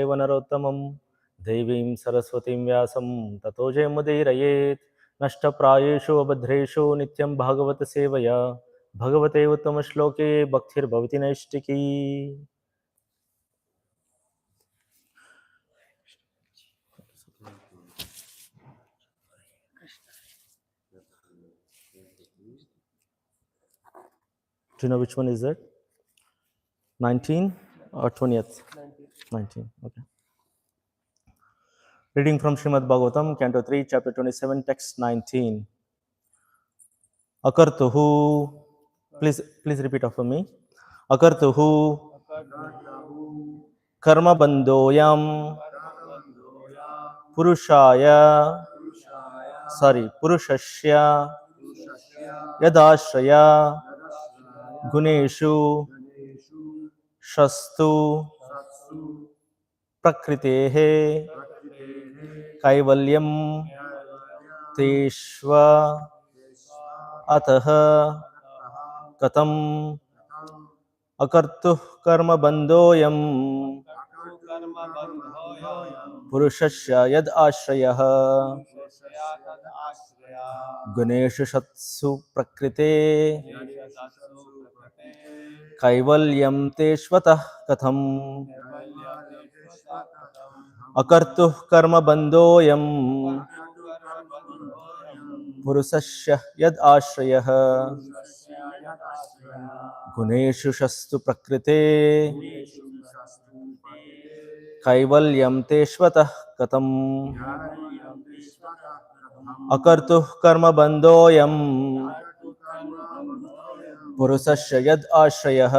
नरोत्तमं देवीं सरस्वतीं व्यासं ततो जयमुदीरयेत् नष्टप्रायेषु अभद्रेषु नित्यं भागवत सेवया भगवते उत्तमश्लोके भक्तिर्भवति नैष्टिकी. Do you know which one is it? 19 or 20th? 19. Okay. Reading from Srimad Bhagavatam, Canto 3, Chapter 27, Text 19. Akartuhu. Please repeat after me. Akartuhu karma bandhoyam purushasya yadashraya guneshu shastu prakritehe kaivalyam teshva atah katam akartuh karma bandhoyam purushasya yad ashrayah guneshu shatsu prakrite kaivalyam teshvatah katham akartuh karma bandhoyam purushasya yad ashrayah guneshu shastu prakrite kaivalyam teshvatah katam akartuh karma bandhoyam purushasya yad ashrayah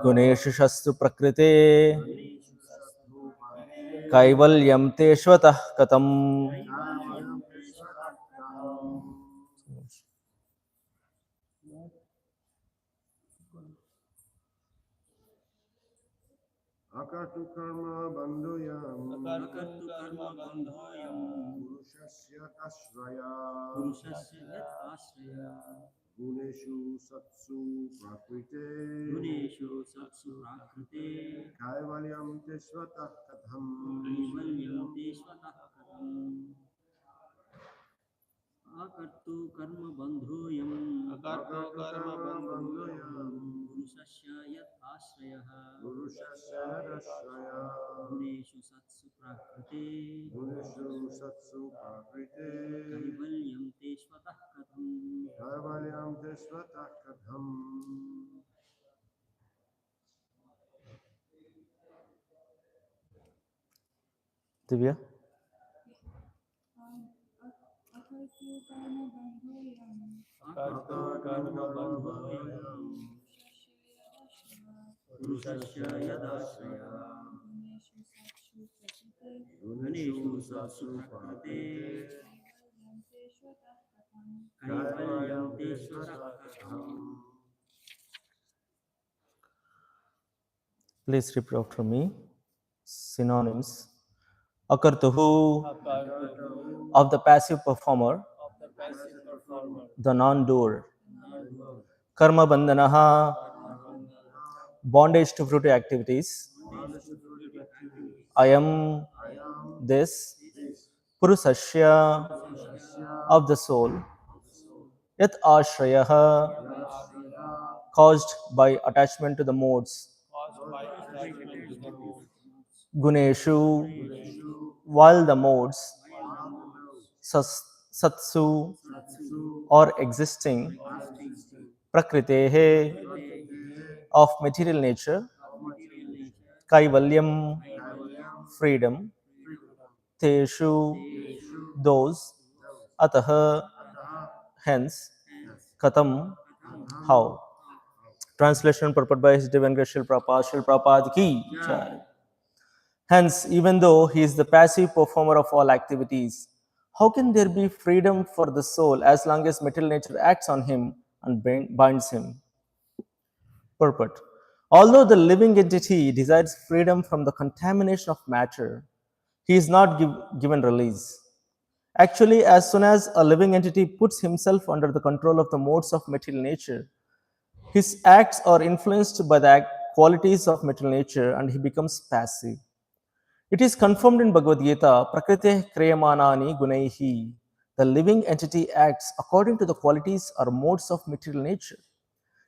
guneshu shastu prakrite kaivalyam teshvatah katam. Akartu karma bandhoyam purushasya ashraya guneshu satsu prakrite kaivalyam teshvatah katham akartu karma bandhoyam purushasya yat ashrayah guneshu satsu prakrite kaivalyam teshvatah katham. Divya? purushasya yat ashrayah guneshu satsu prakrite kaivalyam teshvatah katham. Please repeat after me. Synonyms. Akartuhu, of the passive performer, the non-doer. Karma bandhanaha, bondage to fruitive activities. I am this. Purusasya, of the soul. Yat ashrayah, caused by attachment to the modes. Guneshu, while the modes. Satsu, or existing. Prakritehe, of material nature. Kaivalyam, freedom. Teshu, those. Atah, hence. Katam, how. Translation purport by His Divine Grace Srila Prabhupada. Srila Prabhupada ki jai. Hence, even though he is the passive performer of all activities, how can there be freedom for the soul as long as material nature acts on him and binds him? Purport. Although the living entity desires freedom from the contamination of matter, he is not given release. Actually, as soon as a living entity puts himself under the control of the modes of material nature, his acts are influenced by the qualities of material nature and he becomes passive. It is confirmed in Bhagavad Gita, Prakrite Kriyamanani Gunaihi. The living entity acts according to the qualities or modes of material nature.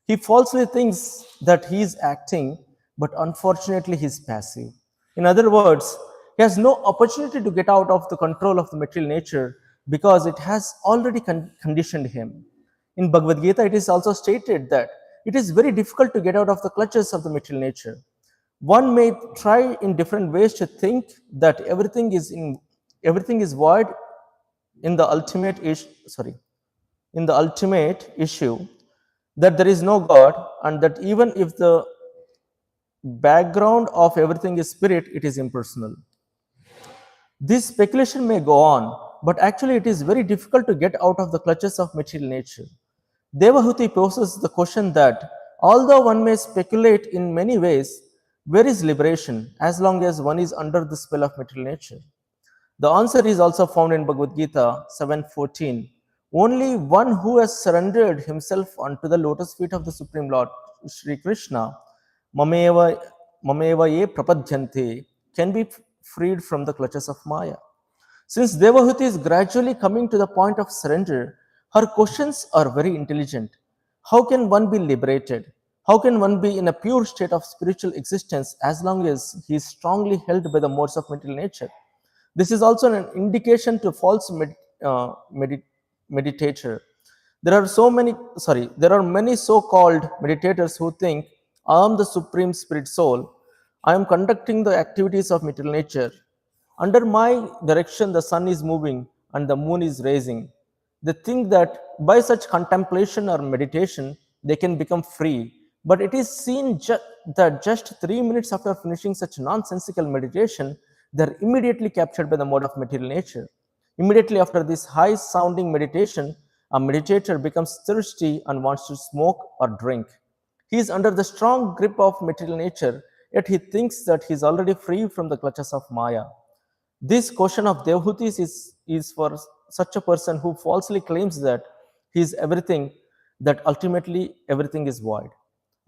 He falsely thinks that he is acting, but unfortunately he is passive. In other words, he has no opportunity to get out of the control of the material nature because it has already conditioned him. In Bhagavad Gita, it is also stated that it is very difficult to get out of the clutches of the material nature. One may try in different ways to think that everything is void in the ultimate in the ultimate issue, that there is no God, and that even if the background of everything is spirit, it is impersonal. This speculation may go on, but actually it is very difficult to get out of the clutches of material nature. Devahuti poses the question that although one may speculate in many ways, where is liberation as long as one is under the spell of material nature? The answer is also found in Bhagavad Gita 7:14. Only one who has surrendered himself unto the lotus feet of the Supreme Lord Sri Krishna, Mameva, Mameva ye prapadyante, can be freed from the clutches of Maya. Since Devahuti is gradually coming to the point of surrender, her questions are very intelligent. How can one be liberated? How can one be in a pure state of spiritual existence as long as he is strongly held by the modes of material nature? This is also an indication to false meditator. There are many so-called meditators who think, I am the supreme spirit soul. I am conducting the activities of material nature. Under my direction, the sun is moving and the moon is rising. They think that by such contemplation or meditation, they can become free. But it is seen that just 3 minutes after finishing such nonsensical meditation, they are immediately captured by the mode of material nature. Immediately after this high sounding meditation, a meditator becomes thirsty and wants to smoke or drink. He is under the strong grip of material nature, yet he thinks that he is already free from the clutches of Maya. This question of Devhutis is for such a person who falsely claims that he is everything, that ultimately everything is void,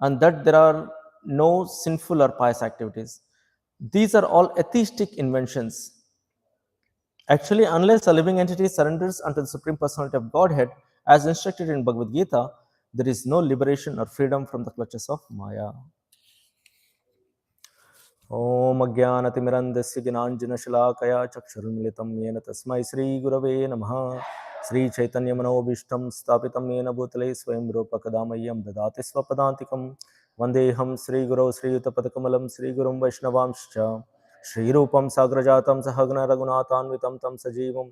and that there are no sinful or pious activities. These are all atheistic inventions. Actually, unless a living entity surrenders unto the Supreme Personality of Godhead, as instructed in Bhagavad Gita, there is no liberation or freedom from the clutches of Maya. ॐ अज्ञानतिमिरन्दस्य ज्ञानाञ्जनशलाकया चक्षुरुन्मिलितं येन तस्मै श्रीगुरवे नमः। श्रीचैतन्यमनोभीष्टं स्थापितं येन भूतले स्वयं रूपकदा मह्यं ददाति स्वपदान्तिकं। वन्देऽहं श्रीगुरौ श्रीयुतपदकमलं श्रीगुरुं वैष्णवांश्च श्रीरूपं साग्रजातं सहगणरघुनाथान्वितं तं सजीवं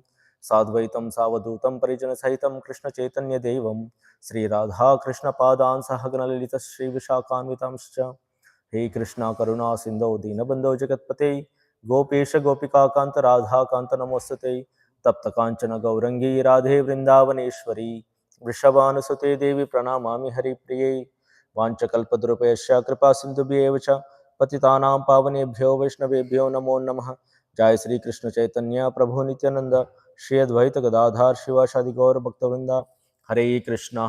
साद्वैतं सावधूतं परिजनसहितं कृष्णचैतन्यदेवं श्रीराधाकृष्णपादान् सहगणललितः श्रीविशाखान्वितांश्च। हे कृष्णा करुणा सिंधो दीनबंधो जगतपते गोपेश गोपिका कांत राधा कांत नमोस्तुते तप्त कांचन गौरंगी राधे वृंदावनेश्वरी वृषभानुसुते देवी प्रणमामि हरिप्रिये वाञ्छकल्पद्रुपयश्च कृपा सिन्धुभ्येव च पतितानां पावनेभ्यो वैष्णवेभ्यो नमो नमः। जय श्री कृष्ण चैतन्य प्रभु नित्यानंद श्री अद्वैत गदाधर शिवासादि गौर भक्तवृंद। हरे कृष्णा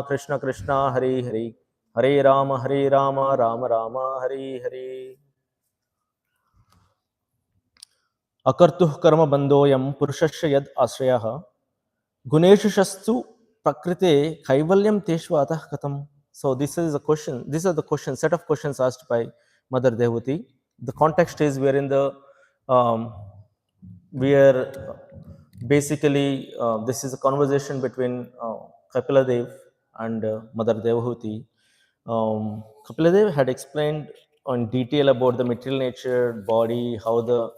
कृष्ण कृष्ण हरे हरे, हरे राम राम राम हरे हरे। अकर्तुः कर्म बंधोयम पुरुषस्य यद आश्रयः गुणेषु शस्तु prakrite kaivalyam teshva atah katam. So this is a question. These are the questions, set of questions asked by Mother Devhuti. The context is wherein the where basically this is a conversation between Kapila Dev and Mother Devhuti. Kapila Dev had explained in detail about the material nature, body, how the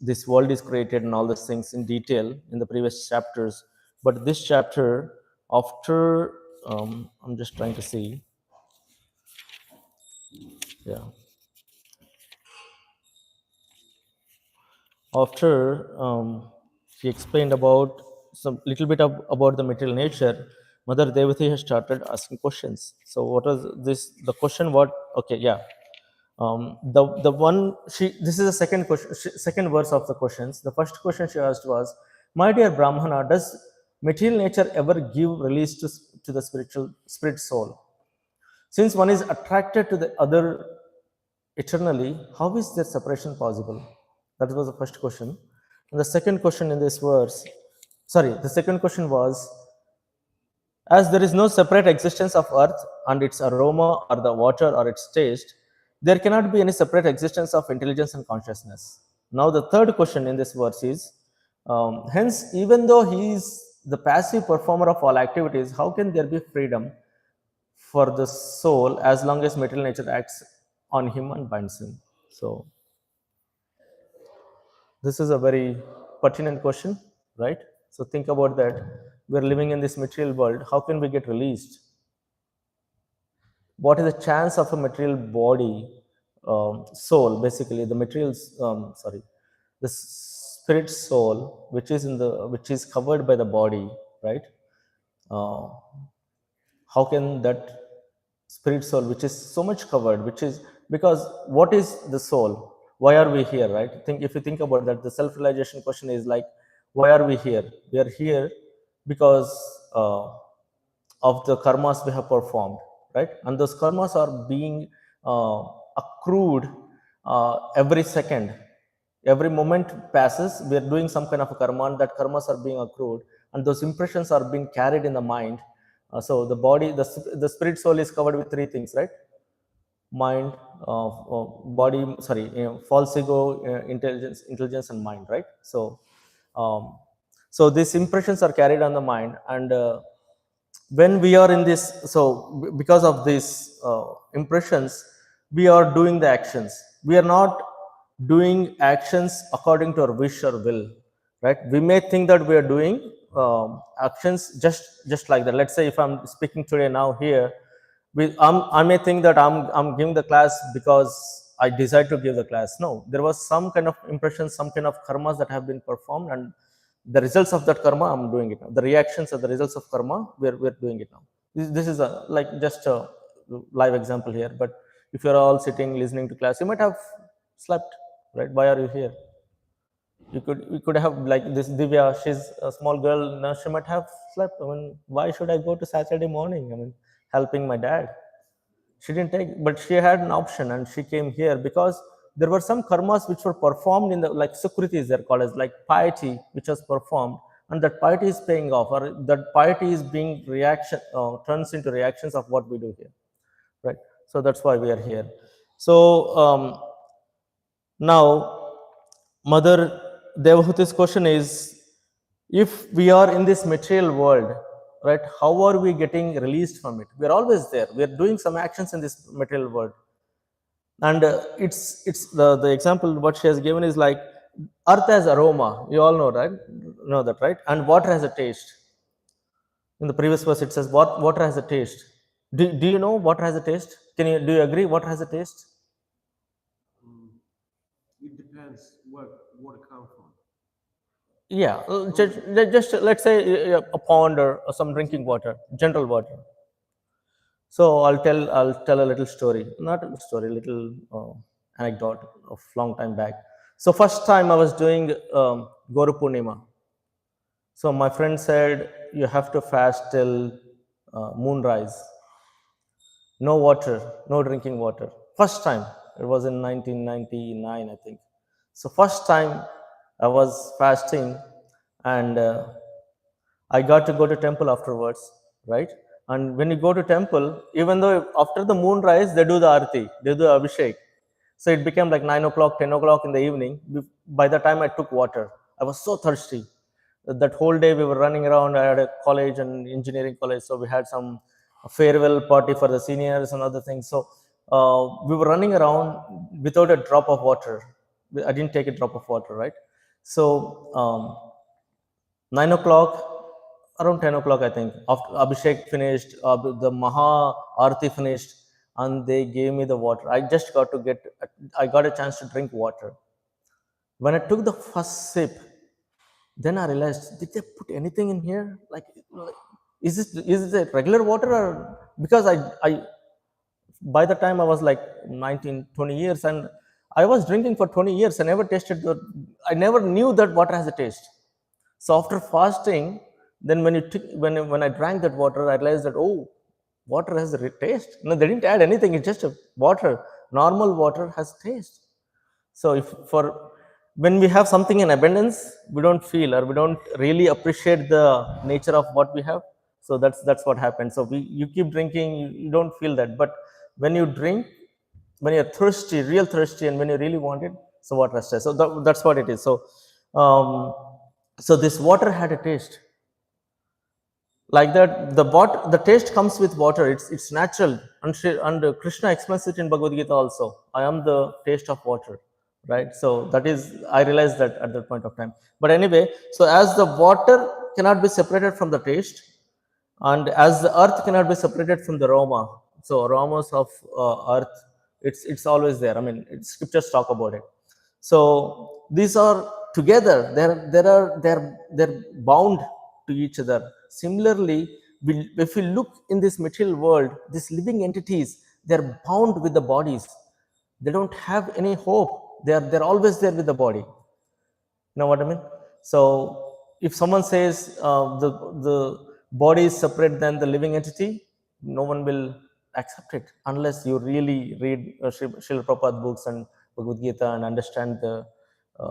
this world is created, and all these things in detail in the previous chapters. But this chapter, after I'm just trying to see, yeah. After he explained about some little bit about the material nature, Mother Devati has started asking questions. So what was this? The question what? Okay, yeah. The one she this is the second question, second verse of the questions. The first question she asked was, "My dear Brahmana, does material nature ever give release to the spiritual spirit soul?" Since one is attracted to the other eternally, how is there separation possible? That was the first question. And the second question in this verse, sorry, the second question was, as there is no separate existence of earth and its aroma or the water or its taste, there cannot be any separate existence of intelligence and consciousness. Now, the third question in this verse is, hence, even though he is the passive performer of all activities, how can there be freedom for the soul as long as material nature acts on him and binds him? So, this is a very pertinent question, right? So, think about that. We're living in this material world. How can we get released? What is the chance of a material body, soul, basically the materials, sorry, the spirit soul, which is covered by the body, right? Uh, how can that spirit soul, which is so much covered, which is because what is the soul? Why are we here, right? Think if you think about that, the self-realization question is like, why are we here? We are here because of the karmas we have performed, right? And those karmas are being accrued every second. Every moment passes, we are doing some kind of a karma, and that karmas are being accrued, and those impressions are being carried in the mind. So the body, the spirit soul is covered with three things, right? Mind, body, sorry, false ego, intelligence, and mind, right? Um, so these impressions are carried on the mind, and when we are in this, so because of these impressions, we are doing the actions. We are not doing actions according to our wish or will, right? We may think that we are doing actions just like that. Let's say if I'm speaking today now here, I may think that I'm giving the class because I decide to give the class. No, there was some kind of impression, some kind of karmas that have been performed, and the results of that karma, I'm doing it now. The reactions are the results of karma, we're doing it now. This is a, like just a live example here. But if you're all sitting listening to class, you might have slept, right? Why are you here? You could have, like this Divya, she's a small girl now, she might have slept. I mean, why should I go to Saturday morning? I mean, helping my dad. She didn't take, but she had an option and she came here because there were some karmas which were performed in the, like sukritis they're called, as like piety which was performed, and that piety is paying off, or that piety is being reaction, turns into reactions of what we do here, right? So that's why we are here. So now Mother Devahuti's question is, if we are in this material world, right, how are we getting released from it? We are always there, we are doing some actions in this material world. And it's the example what she has given is like, earth has aroma, you all know, right? Know that, right? And water has a taste. In the previous verse it says water has a taste. Do you know water has a taste? Do you agree water has a taste? It depends where water come from. Yeah, just let's say a pond or some drinking water, general water. So I'll tell a little story, not a story, a little anecdote of long time back. So first time I was doing Guru Purnima. So my friend said, you have to fast till moonrise. No water, no drinking water. First time, it was in 1999, I think. So first time I was fasting, and I got to go to temple afterwards, right? And when you go to temple, even though after the moonrise, they do the arti, they do the abhishek. So it became like 9 o'clock, 10 o'clock in the evening. By the time I took water, I was so thirsty. That whole day we were running around. I had a college and engineering college, so we had some farewell party for the seniors and other things. So we were running around without a drop of water. I didn't take a drop of water, right? So 9 o'clock, around 10 o'clock, I think, after Abhishek finished, the Maha Arti finished, and they gave me the water. I got a chance to drink water. When I took the first sip, then I realized, did they put anything in here? Like is it regular water, or because I by the time I was like 19, 20 years, and I was drinking for 20 years. I never knew that water has a taste. So after fasting, then when I drank that water, I realized that, oh, Water has a taste. No, they didn't add anything. It's just a water. Normal water has taste. So if for when we have something in abundance, we don't feel or we don't really appreciate the nature of what we have. So that's what happens. So you keep drinking, you don't feel that. But when you drink, when you're thirsty, real thirsty, and when you really want it, so water has taste. So that's what it is. So so this water had a taste like that. The taste comes with water. It's natural, and Krishna explains it in Bhagavad Gita also. I am the taste of water, right? So that is, I realized that at that point of time. But anyway, so as the water cannot be separated from the taste, and as the earth cannot be separated from the aroma, so aromas of earth, it's always there. I mean, scriptures talk about it. So these are together, they're bound to each other. Similarly, if we look in this material world, these living entities, they're bound with the bodies. They don't have any hope. They're always there with the body. You know what I mean? So if someone says the body is separate than the living entity, no one will accept it unless you really read Srila Prabhupada books and Bhagavad Gita and understand the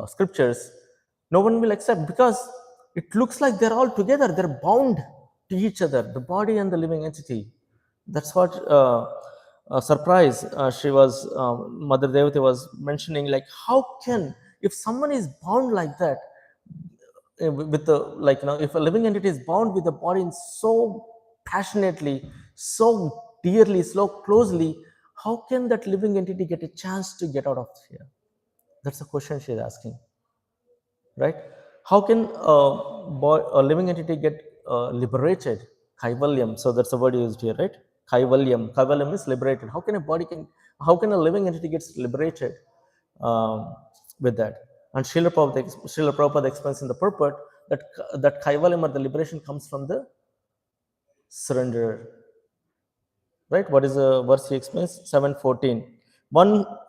scriptures. No one will accept, because it looks like they're all together. They're bound to each other, the body and the living entity. That's what surprise she was Mother Devati was mentioning, like how can, if someone is bound like that, with the, like, if a living entity is bound with the body so passionately, so dearly, so closely, how can that living entity get a chance to get out of here? That's the question she is asking, right? How can a living entity get liberated? Kaivalyam. So that's the word used here, right? Kaivalyam. Kaivalyam is liberated. How can a living entity gets liberated with that? And Srila Prabhupada explains in the purport that Kaivalyam, or the liberation, comes from the surrender. Right? What is the verse he explains? 7:14.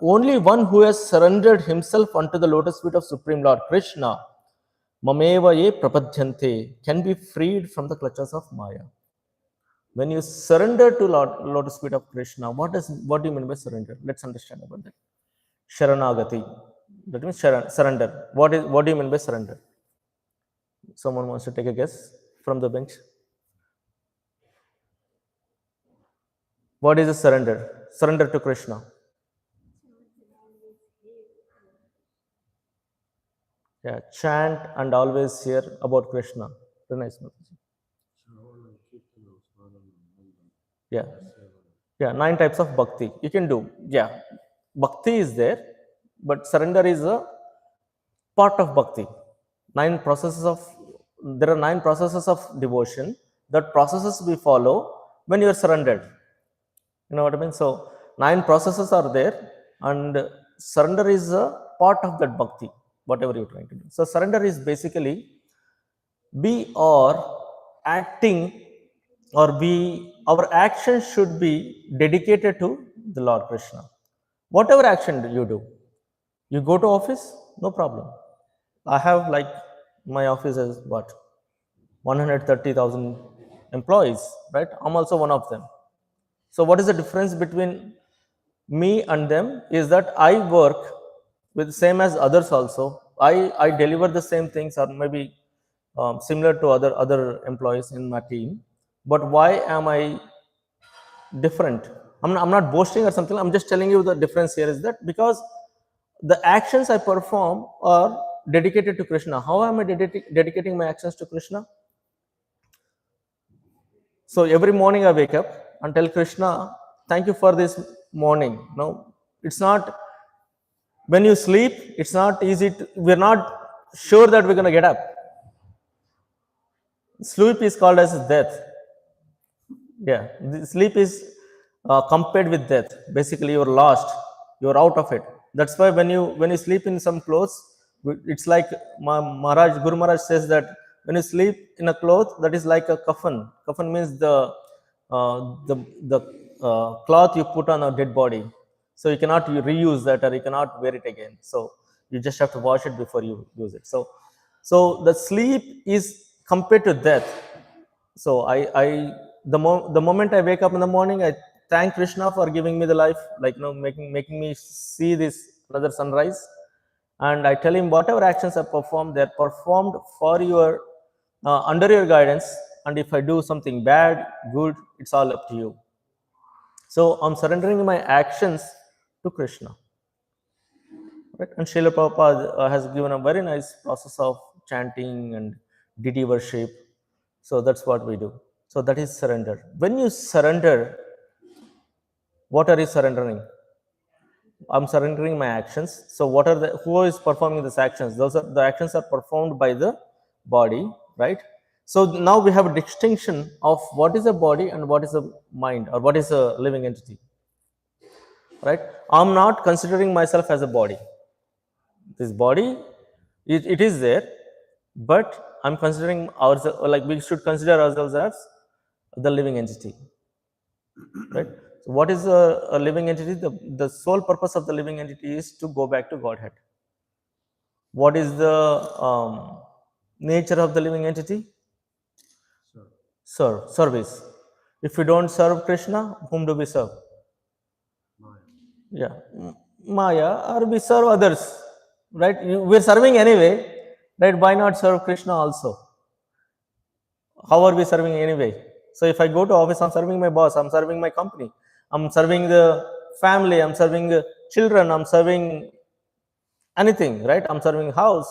Only one who has surrendered himself unto the lotus feet of Supreme Lord Krishna, Mameva ye prapadyante, can be freed from the clutches of Maya. When you surrender to lotus feet of Krishna, what do you mean by surrender? Let's understand about that. Sharanagati. That means surrender. What do you mean by surrender? Someone wants to take a guess from the bench? What is a surrender? Surrender to Krishna. Yeah, chant and always hear about Krishna. Very nice. Yeah. Yeah, 9 types of bhakti you can do. Yeah, bhakti is there, but surrender is a part of bhakti. There are 9 processes of devotion. That processes we follow when you are surrendered. You know what I mean? So 9 processes are there, and surrender is a part of that bhakti, whatever you're trying to do. So surrender is basically, we are acting, or our action should be dedicated to the Lord Krishna. Whatever action you do, you go to office, no problem. I have, like, my office is what, 130,000 employees, right? I'm also one of them. So what is the difference between me and them is that I work with same as others also. I deliver the same things, or maybe similar to other employees in my team. But why am I different? I'm not boasting or something. I'm just telling you the difference here is that because the actions I perform are dedicated to Krishna. How am I dedicating my actions to Krishna? So every morning I wake up and tell Krishna, thank you for this morning. No, it's not, when you sleep, it's not easy we're not sure that we're going to get up. Sleep is called as death. Yeah, the sleep is compared with death. Basically, you're lost. You're out of it. That's why when you sleep in some clothes, it's like Guru Maharaj says that when you sleep in a cloth, that is like a kafan. Kafan means the cloth you put on a dead body. So you cannot reuse that, or you cannot wear it again. So you just have to wash it before you use it. So the sleep is compared to death. So the moment I wake up in the morning, I thank Krishna for giving me the life, like making me see this another sunrise, and I tell him whatever actions I perform, they're performed for your under your guidance, and if I do something bad, good, it's all up to you. So I'm surrendering my actions to Krishna. Right? And Srila Prabhupada has given a very nice process of chanting and deity worship. So that's what we do. So that is surrender. When you surrender, what are you surrendering? I'm surrendering my actions. So what are the who is performing these actions? Those are the actions are performed by the body, right? So now we have a distinction of what is a body and what is a mind or what is a living entity, right? I'm not considering myself as a body. This body, it is there, but I'm considering ourselves like we should consider ourselves as the living entity, right? So what is a living entity? The sole purpose of the living entity is to go back to Godhead. What is the nature of the living entity? Service. If we don't serve Krishna, whom do we serve? Maya. Yeah, Maya, or we serve others, right? We're serving anyway, right? Why not serve Krishna also? How are we serving anyway? So if I go to office, I'm serving my boss, I'm serving my company, I'm serving the family, I'm serving the children, I'm serving anything, right? I'm serving house,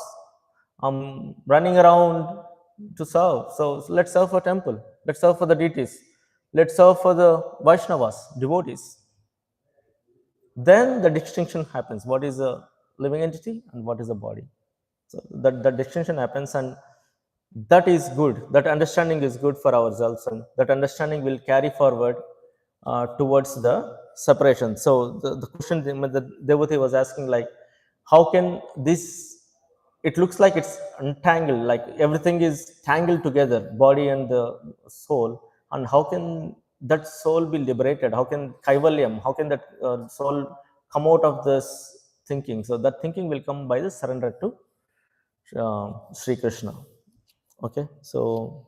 I'm running around to serve. So let's serve for temple, let's serve for the deities, let's serve for the Vaishnavas, devotees. Then the distinction happens. What is a living entity and what is a body? So that distinction happens, and that is good. That understanding is good for ourselves, and that understanding will carry forward towards the separation. So the question the devotee was asking, like, how can this? It looks like it's untangled, like everything is tangled together, body and the soul. And how can that soul be liberated? How can kaivalyam? How can that soul come out of this thinking? So that thinking will come by the surrender to Sri Krishna. Okay, so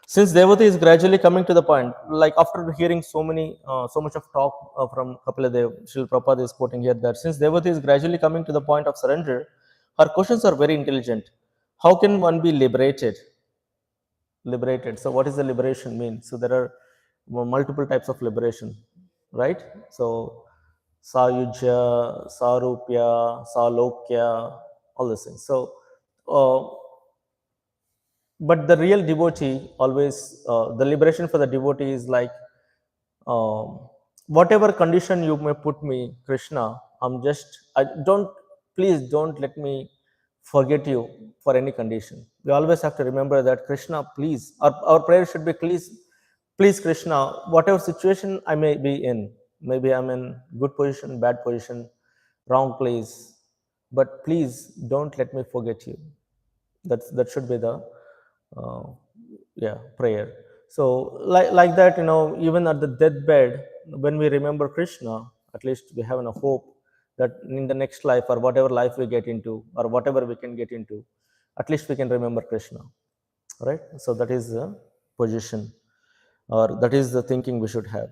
since devotee is gradually coming to the point, like after hearing so much of talk from Kapila Dev, Srila Prabhupada is quoting here that since devotee is gradually coming to the point of surrender, her questions are very intelligent. How can one be liberated? Liberated. So what does the liberation mean? So there are multiple types of liberation, right? So Sayujya, Sarupya, Salokya, all these things. So uh, but the real devotee always the liberation for the devotee is like um, whatever condition you may put me, Krishna, I don't, please don't let me forget you for any condition. We always have to remember that Krishna, please, our prayer should be please Krishna, whatever situation I may be in, maybe I'm in good position, bad position, wrong place, but please don't let me forget you. That should be the uh, prayer. So like that, even at the deathbed, when we remember Krishna, at least we have a hope that in the next life or whatever life we get into or whatever we can get into, at least we can remember Krishna, right? So that is the position, or that is the thinking we should have.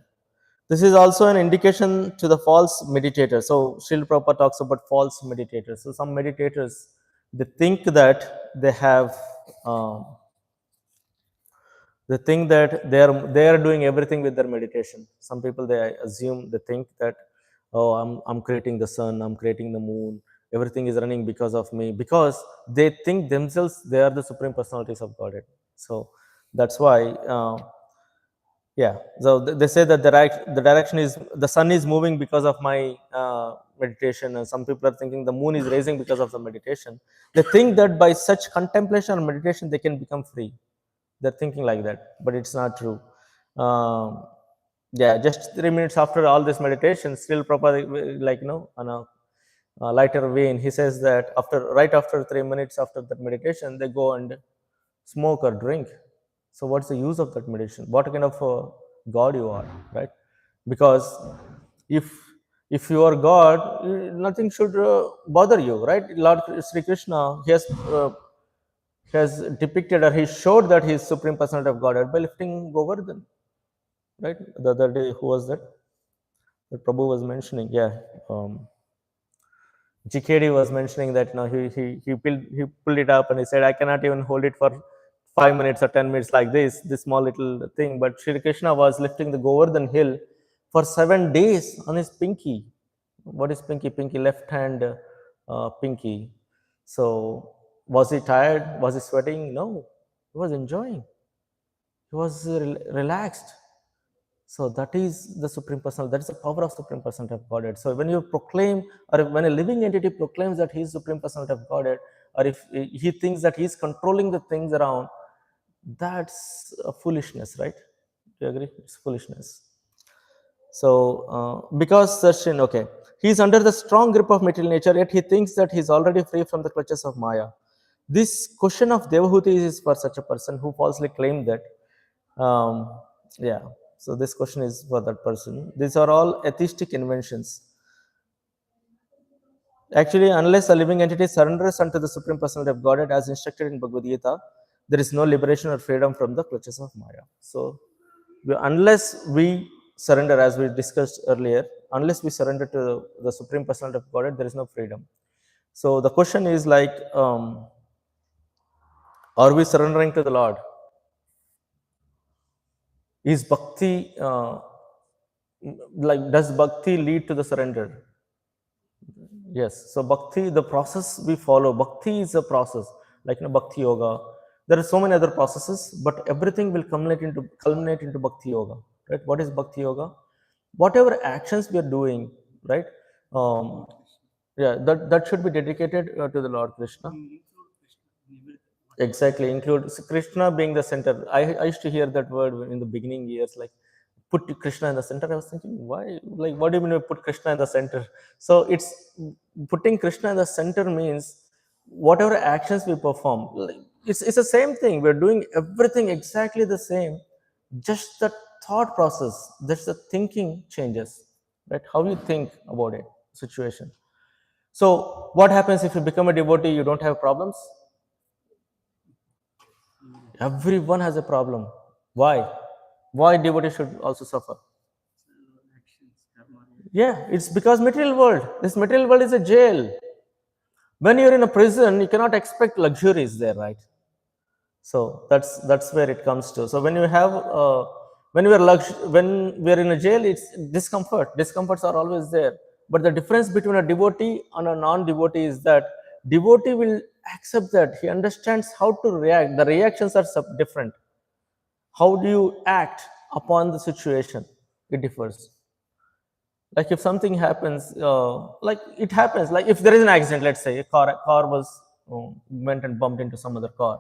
This is also an indication to the false meditator. So Srila Prabhupada talks about false meditators. So some meditators, they think that they think that they are doing everything with their meditation. Some people, they think that, oh, I'm creating the sun, I'm creating the moon, everything is running because of me, because they think themselves they are the supreme personalities of Godhead. So that's why so they say that the direction is the sun is moving because of my meditation, and some people are thinking the moon is rising because of the meditation. They think that by such contemplation or meditation they can become free. They're thinking like that, but it's not true. Just 3 minutes after all this meditation, still proper, like, on a lighter vein, he says that right after 3 minutes after that meditation, they go and smoke or drink. So what's the use of that meditation? What kind of God you are, right? Because if you are God, nothing should bother you, right? Lord Sri Krishna, He has depicted, or he showed that he is Supreme Personality of Godhead by lifting Govardhan. Right? The other day, who was that? That Prabhu was mentioning. Yeah. GKD was mentioning that he pulled it up and he said, I cannot even hold it for 5 minutes or 10 minutes like this small little thing. But Sri Krishna was lifting the Govardhan hill for 7 days on his pinky. What is pinky? Pinky, left hand pinky. So was he tired? Was he sweating? No, he was enjoying. He was relaxed. So that is the Supreme Personality. That is the power of Supreme Personality of Godhead. So when you proclaim, or when a living entity proclaims that he is Supreme Personality of Godhead, or if he thinks that he is controlling the things around, that's a foolishness, right? Do you agree? It's foolishness. So because Sarshin, okay, he is under the strong grip of material nature, yet he thinks that he is already free from the clutches of Maya. This question of Devahuti is for such a person who falsely claimed that. Yeah, so this question is for that person. These are all atheistic inventions. Actually, unless a living entity surrenders unto the Supreme Personality of Godhead as instructed in Bhagavad Gita, there is no liberation or freedom from the clutches of Maya. So, unless we surrender, as we discussed earlier, unless we surrender to the Supreme Personality of Godhead, there is no freedom. So, the question is like, are we surrendering to the Lord? Is bhakti, like, does bhakti lead to the surrender? Yes. So bhakti, the process we follow, bhakti is a process, like bhakti yoga. There are so many other processes, but everything will culminate into bhakti yoga. Right? What is bhakti yoga? Whatever actions we are doing, right? Yeah, that should be dedicated to the Lord Krishna. Exactly, include Krishna being the center. I used to hear that word in the beginning years, like put Krishna in the center. I was thinking, why? Like, what do you mean by put Krishna in the center? So it's putting Krishna in the center means whatever actions we perform, like, it's the same thing. We're doing everything exactly the same. Just the thought process, just the thinking changes, right? How you think about it, situation. So what happens if you become a devotee? You don't have problems. Everyone has a problem. Why? Why devotee should also suffer? Yeah, it's because material world. This material world is a jail. When you're in a prison, you cannot expect luxuries there, right? So that's where it comes to. So when you have when we are in a jail, it's discomfort. Discomforts are always there. But the difference between a devotee and a non-devotee is that devotee will accept that. He understands how to react. The reactions are different. How do you act upon the situation? It differs. Like if something happens, like it happens, like if there is an accident, let's say a car was went and bumped into some other car.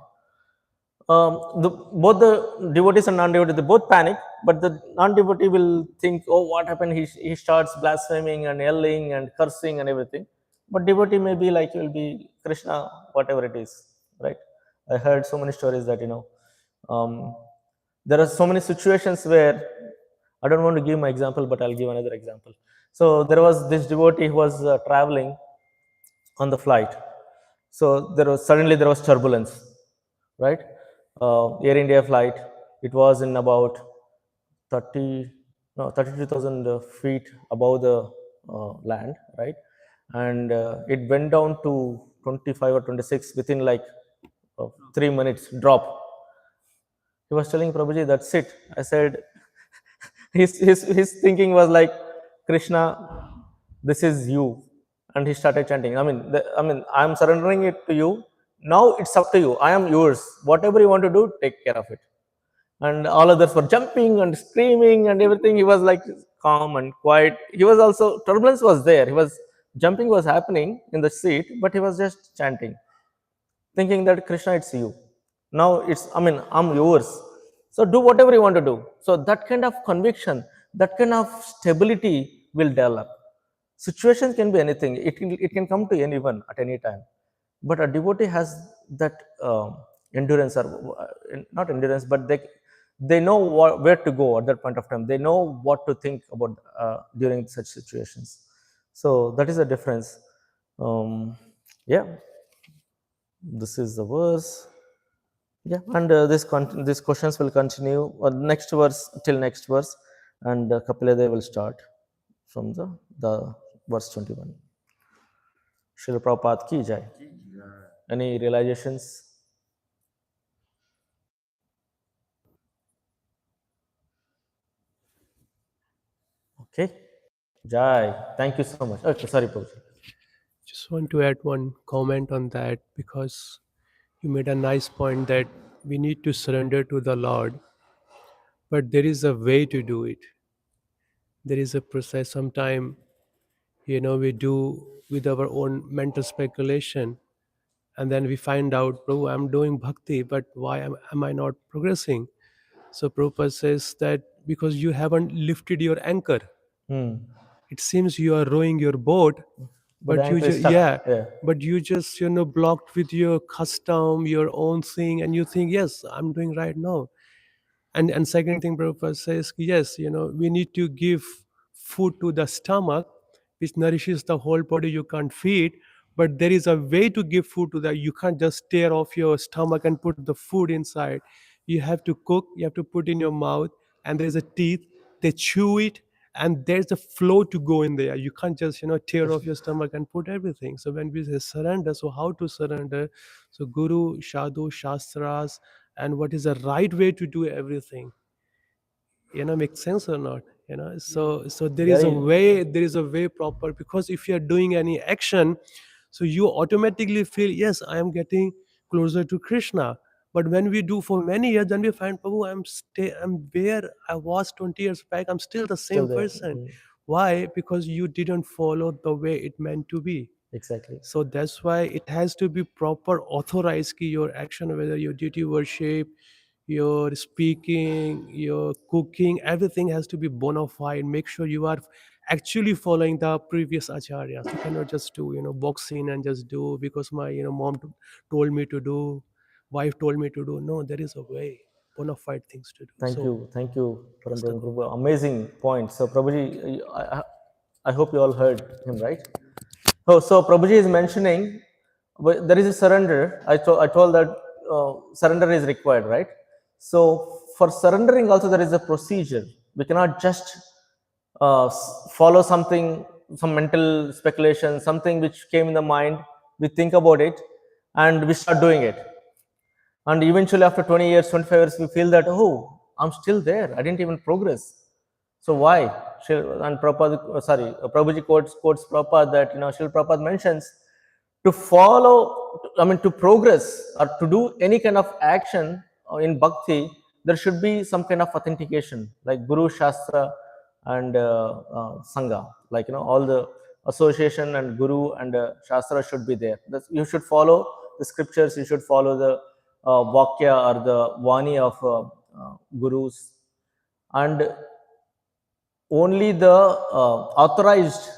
Both the devotees and non-devotees, they both panic, but the non-devotee will think, oh, what happened? He starts blaspheming and yelling and cursing and everything. But devotee may be like, will be Krishna, whatever it is, right? I heard so many stories that, um, there are so many situations where, I don't want to give my example, but I'll give another example. So there was this devotee who was traveling on the flight. So there was turbulence, right? Air India flight. It was in about 32,000 feet above the land, right? And it went down to 25 or 26 within like 3 minutes drop. He was telling Prabhuji, that's it. I said, his thinking was like, Krishna, this is you. And he started chanting. I'm surrendering it to you. Now it's up to you. I am yours. Whatever you want to do, take care of it. And all others were jumping and screaming and everything. He was like calm and quiet. He was also, turbulence was there. He was, jumping was happening in the seat, but he was just chanting, thinking that Krishna, it's you. Now I'm yours. So do whatever you want to do. So that kind of conviction, that kind of stability will develop. Situations can be anything. It can come to anyone at any time. But a devotee has that endurance, or not endurance, but they know where to go at that point of time. They know what to think about during such situations. So that is the difference. Yeah, this is the verse. Yeah, and these questions will continue next verse till next verse, and Kapilade will start from the verse 21. Srila Prabhupada ki jai. Any realizations? Okay. Jai. Thank you so much. Okay, sorry, Prabhuji. Just want to add one comment on that because you made a nice point that we need to surrender to the Lord, but there is a way to do it. There is a process. Sometime, we do with our own mental speculation, and then we find out, Prabhu, I'm doing bhakti, but why am I not progressing? So Prabhupada says that because you haven't lifted your anchor. Hmm. It seems you are rowing your boat, But the but you anchor is just, stuck. yeah, Yeah. but you just blocked with your custom, your own thing, and you think, yes, I'm doing right now. And second thing Prabhupada says, yes, we need to give food to the stomach, which nourishes the whole body. You can't feed, but there is a way to give food to that. You can't just tear off your stomach and put the food inside. You have to cook, you have to put in your mouth, and there's a teeth, they chew it, and there's a flow to go in there. You can't just tear off your stomach and put everything. So when we say surrender, so how to surrender? So Guru, Sadhu, Shastras, and what is the right way to do everything, makes sense or not? So Very there is a way proper, because if you are doing any action, so you automatically feel, yes, I am getting closer to Krishna. But when we do for many years, then we find, Prabhu, I'm where I was 20 years back, I'm still the still same there. person. Why? Because you didn't follow the way it meant to be. Exactly. So that's why it has to be proper authorized, ki your action, whether your duty worship, your speaking, your cooking, everything has to be bona fide. Make sure you are actually following the previous acharyas. You cannot just do box in and just do because my mom told me to do, wife told me to do. No, there is a way, bona fide things to do. So Thank you, that's the Param goal. Prabhu. Amazing point. So, Prabhuji, I hope you all heard him, right? Oh, so Prabhuji is mentioning there is a surrender. I told that surrender is required, right? So, for surrendering, also there is a procedure. We cannot just follow something, some mental speculation, something which came in the mind. We think about it and we start doing it, and eventually after 20 years, 25 years, we feel that, oh, I'm still there, I didn't even progress. So why? And Prabhupada, Prabhuji quotes Prabhupada that, Srila Prabhupada mentions, to follow, I mean, to progress or to do any kind of action in bhakti, there should be some kind of authentication, like Guru, Shastra, and Sangha. Like, all the association and Guru and Shastra should be there. You should follow the scriptures, you should follow the Vakya or the Vani of Gurus, and only the authorized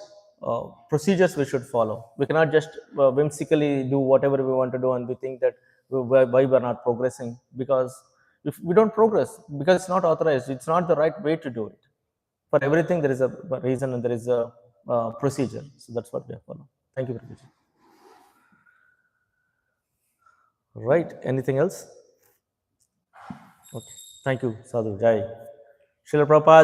procedures we should follow. We cannot just whimsically do whatever we want to do, and we think that why we're not progressing, because if we don't progress because it's not authorized, it's not the right way to do it. For everything there is a reason and there is a procedure. So that's what we have followed. Thank you, Prabhuji. Right, anything else? Okay, thank you, Sadhu. Jai Srila Prabhupada.